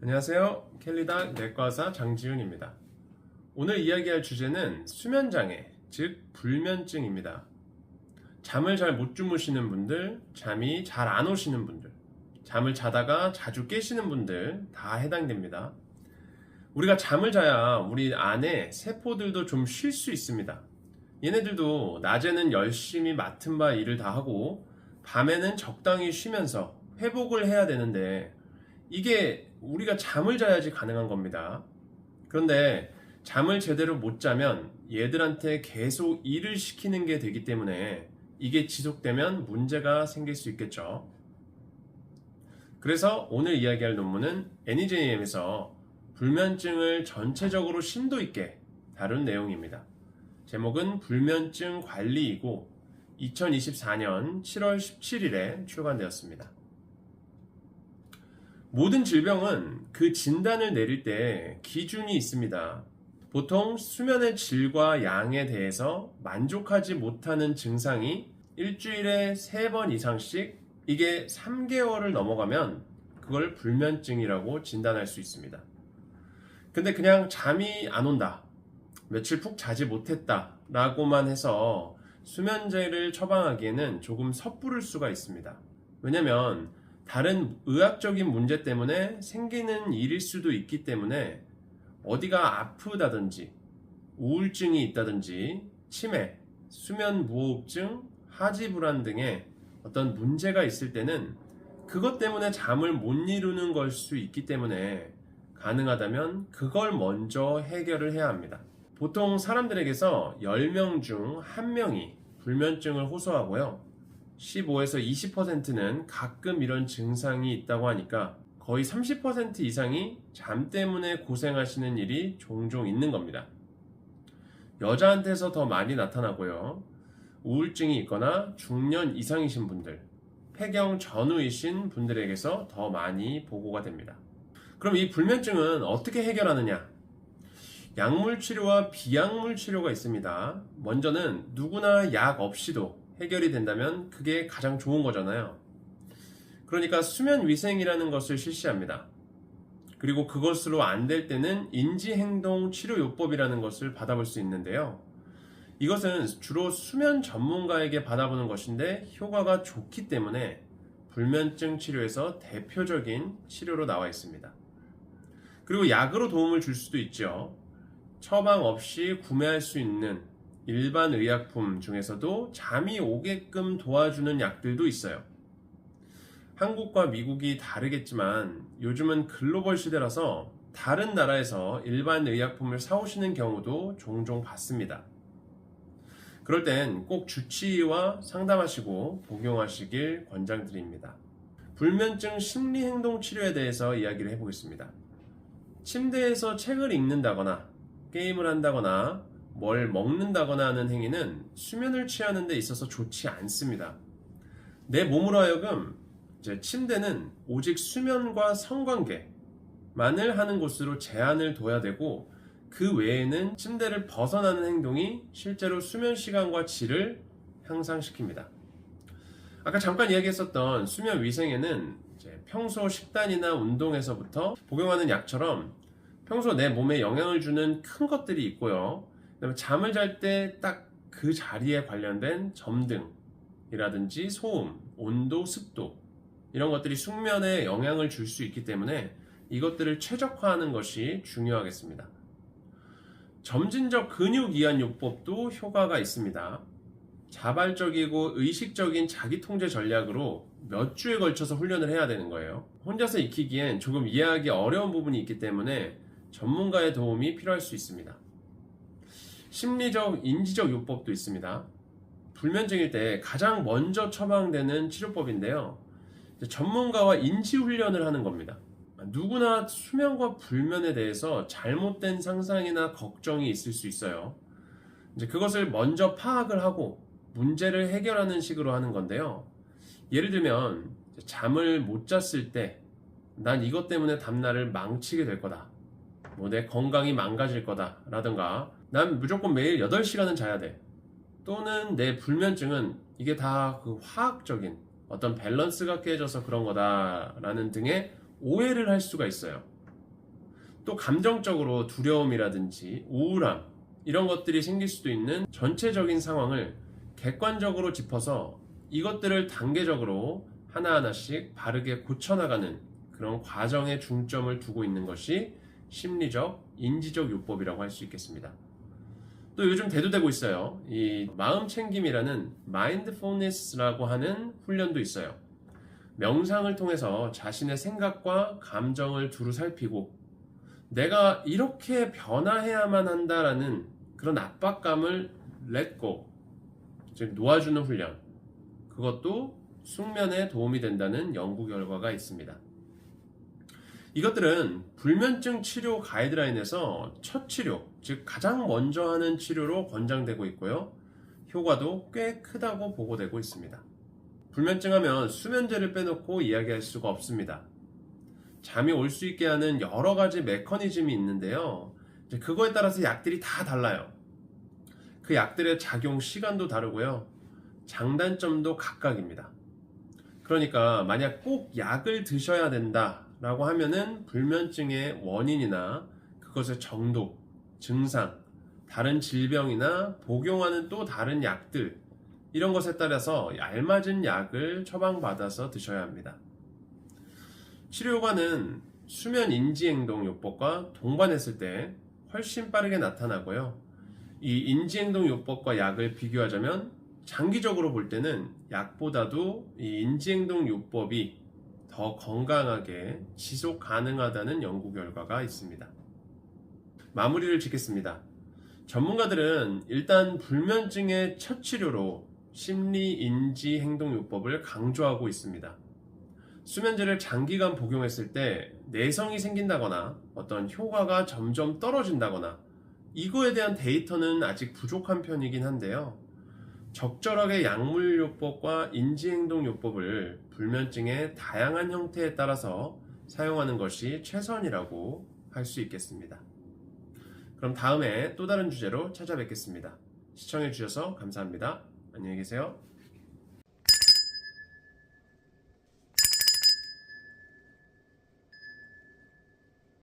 안녕하세요. 켈리닥 내과의사 장지훈입니다. 오늘 이야기할 주제는 수면장애, 즉 불면증입니다. 잠을 잘 못 주무시는 분들, 잠이 잘 안 오시는 분들, 잠을 자다가 자주 깨시는 분들 다 해당됩니다. 우리가 잠을 자야 우리 안에 세포들도 좀 쉴 수 있습니다. 얘네들도 낮에는 열심히 맡은 바 일을 다 하고 밤에는 적당히 쉬면서 회복을 해야 되는데 이게 우리가 잠을 자야지 가능한 겁니다. 그런데 잠을 제대로 못 자면 얘들한테 계속 일을 시키는 게 되기 때문에 이게 지속되면 문제가 생길 수 있겠죠. 그래서 오늘 이야기할 논문은 NEJM에서 불면증을 전체적으로 심도 있게 다룬 내용입니다. 제목은 불면증 관리이고 2024년 7월 17일에 출간되었습니다. 모든 질병은 그 진단을 내릴 때 기준이 있습니다. 보통 수면의 질과 양에 대해서 만족하지 못하는 증상이 일주일에 3번 이상씩 이게 3개월을 넘어가면 그걸 불면증이라고 진단할 수 있습니다. 근데 그냥 잠이 안 온다, 며칠 푹 자지 못했다 라고만 해서 수면제를 처방하기에는 조금 섣부를 수가 있습니다. 왜냐면 다른 의학적인 문제 때문에 생기는 일일 수도 있기 때문에 어디가 아프다든지 우울증이 있다든지 치매, 수면무호흡증, 하지불안 등의 어떤 문제가 있을 때는 그것 때문에 잠을 못 이루는 걸 수 있기 때문에 가능하다면 그걸 먼저 해결을 해야 합니다. 보통 사람들에게서 10명 중 1명이 불면증을 호소하고요. 15에서 20%는 가끔 이런 증상이 있다고 하니까 거의 30% 이상이 잠 때문에 고생하시는 일이 종종 있는 겁니다. 여자한테서 더 많이 나타나고요. 우울증이 있거나 중년 이상이신 분들, 폐경 전후이신 분들에게서 더 많이 보고가 됩니다. 그럼 이 불면증은 어떻게 해결하느냐? 약물 치료와 비약물 치료가 있습니다. 먼저는 누구나 약 없이도 해결이 된다면 그게 가장 좋은 거잖아요. 그러니까 수면 위생이라는 것을 실시합니다. 그리고 그것으로 안 될 때는 인지행동 치료요법이라는 것을 받아볼 수 있는데요. 이것은 주로 수면 전문가에게 받아보는 것인데 효과가 좋기 때문에 불면증 치료에서 대표적인 치료로 나와 있습니다. 그리고 약으로 도움을 줄 수도 있죠. 처방 없이 구매할 수 있는 일반 의약품 중에서도 잠이 오게끔 도와주는 약들도 있어요. 한국과 미국이 다르겠지만 요즘은 글로벌 시대라서 다른 나라에서 일반 의약품을 사오시는 경우도 종종 봤습니다. 그럴 땐 꼭 주치의와 상담하시고 복용하시길 권장드립니다. 불면증 심리행동 치료에 대해서 이야기를 해보겠습니다. 침대에서 책을 읽는다거나 게임을 한다거나 뭘 먹는다거나 하는 행위는 수면을 취하는 데 있어서 좋지 않습니다. 내 몸으로 하여금 침대는 오직 수면과 성관계만을 하는 곳으로 제한을 둬야 되고 그 외에는 침대를 벗어나는 행동이 실제로 수면 시간과 질을 향상시킵니다. 아까 잠깐 이야기했었던 수면 위생에는 평소 식단이나 운동에서부터 복용하는 약처럼 평소 내 몸에 영향을 주는 큰 것들이 있고요. 그다음에 잠을 잘 때 딱 그 자리에 관련된 점등이라든지 소음, 온도, 습도 이런 것들이 숙면에 영향을 줄 수 있기 때문에 이것들을 최적화하는 것이 중요하겠습니다. 점진적 근육 이완 요법도 효과가 있습니다. 자발적이고 의식적인 자기 통제 전략으로 몇 주에 걸쳐서 훈련을 해야 되는 거예요. 혼자서 익히기엔 조금 이해하기 어려운 부분이 있기 때문에 전문가의 도움이 필요할 수 있습니다. 심리적, 인지적 요법도 있습니다. 불면증일 때 가장 먼저 처방되는 치료법인데요. 전문가와 인지훈련을 하는 겁니다. 누구나 수면과 불면에 대해서 잘못된 상상이나 걱정이 있을 수 있어요. 그것을 먼저 파악을 하고 문제를 해결하는 식으로 하는 건데요. 예를 들면 잠을 못 잤을 때 난 이것 때문에 다음날을 망치게 될 거다. 내 건강이 망가질 거다 라든가 난 무조건 매일 8시간은 자야 돼. 또는 내 불면증은 이게 다 그 화학적인 어떤 밸런스가 깨져서 그런 거다 라는 등의 오해를 할 수가 있어요. 또 감정적으로 두려움이라든지 우울함 이런 것들이 생길 수도 있는 전체적인 상황을 객관적으로 짚어서 이것들을 단계적으로 하나하나씩 바르게 고쳐나가는 그런 과정에 중점을 두고 있는 것이 심리적, 인지적 요법이라고 할 수 있겠습니다. 또 요즘 대두되고 있어요. 이 마음 챙김이라는 마인드풀니스라고 하는 훈련도 있어요. 명상을 통해서 자신의 생각과 감정을 두루 살피고 내가 이렇게 변화해야만 한다라는 그런 압박감을 let go, 즉 놓아주는 훈련, 그것도 숙면에 도움이 된다는 연구 결과가 있습니다. 이것들은 불면증 치료 가이드라인에서 첫 치료, 즉 가장 먼저 하는 치료로 권장되고 있고요. 효과도 꽤 크다고 보고되고 있습니다. 불면증 하면 수면제를 빼놓고 이야기할 수가 없습니다. 잠이 올 수 있게 하는 여러 가지 메커니즘이 있는데요. 그거에 따라서 약들이 다 달라요. 그 약들의 작용 시간도 다르고요. 장단점도 각각입니다. 그러니까 만약 꼭 약을 드셔야 된다라고 하면은 불면증의 원인이나 그것의 정도, 증상, 다른 질병이나 복용하는 또 다른 약들 이런 것에 따라서 알맞은 약을 처방받아서 드셔야 합니다. 치료 효과는 수면 인지행동 요법과 동반했을 때 훨씬 빠르게 나타나고요. 이 인지행동 요법과 약을 비교하자면 장기적으로 볼 때는 약보다도 이 인지행동 요법이 더 건강하게 지속 가능하다는 연구 결과가 있습니다. 마무리를 짓겠습니다. 전문가들은 일단 불면증의 첫 치료로 심리 인지 행동 요법을 강조하고 있습니다. 수면제를 장기간 복용했을 때 내성이 생긴다거나 어떤 효과가 점점 떨어진다거나 이거에 대한 데이터는 아직 부족한 편이긴 한데요. 적절하게 약물요법과 인지행동요법을 불면증의 다양한 형태에 따라서 사용하는 것이 최선이라고 할 수 있겠습니다. 그럼 다음에 또 다른 주제로 찾아뵙겠습니다. 시청해주셔서 감사합니다. 안녕히 계세요.